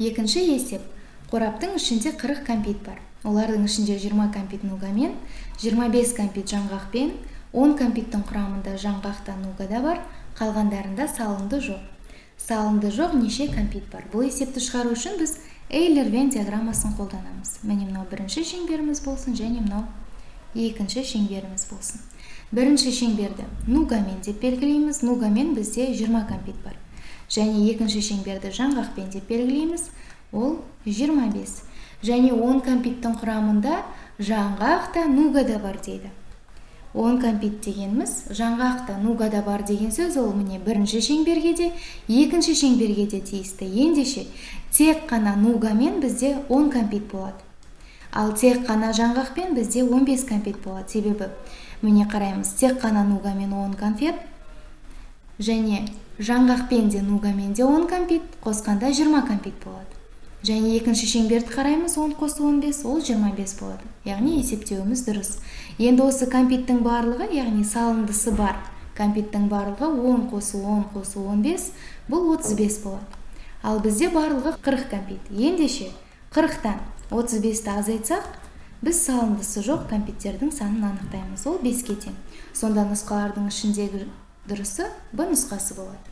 Екінші есеп. Қораптың ішінде 40 кәмпит бар. Олардың ішінде 20 кәмпит нугамен, 25 кәмпит жаңғақпен, 10 кәмпиттің құрамында жаңғақта нугада бар, қалғандарында салынды жоқ. Салынды жоқ неше кәмпит бар? Бұл есепті шығару үшін біз Эйлер-Вен диаграммасын қолданамыз. Міне мынау бірінші шеңберіміз болсын, және мынау екінші шеңберіміз болсын. Бірінші шеңберді нугамен деп белгілейміз. Нугамен бізде 20 кәмпит бар. Және екінші шеңберді жаңғақпен деп белгілейміз. Ол 25. Және 10 кәмпиттің құрамында жаңғақта нугада бар дейді. 10 кәмпит дегеніміз жаңғақта нугада бар деген сөз, ол міне бірінші шеңберге де, екінші шеңберге де тиісті. Ендеше тек қана нугамен бізде 10 кәмпит болады. Ал тек қана жаңғақпен бізде 15 кәмпит болады. Себебі міне қараймыз, тек қана нугамен 10 кәмпит, және жаңғақпен де нугамен де 10 кәмпит, қосқанда 20 кәмпит болады. Және екінші шеңберді қараймыз, 10 қосу 15, ол 25 болады. Яғни есептеуіміз дұрыс. Енді осы кәмпиттің барлығы, яғни салындысы бар кәмпиттің барлығы 10 қосу 10 қосу 15, бұл 35 болады. Ал бізде барлығы 40 кәмпит. Ендеше 40-тан 35-ті азайтсақ, біз салындысы жоқ кәмпиттердің санын анықтаймыз. Ол 5-ке тең. Сонда нұсқалардың ішіндегі дұрысы Б нұсқасы болады.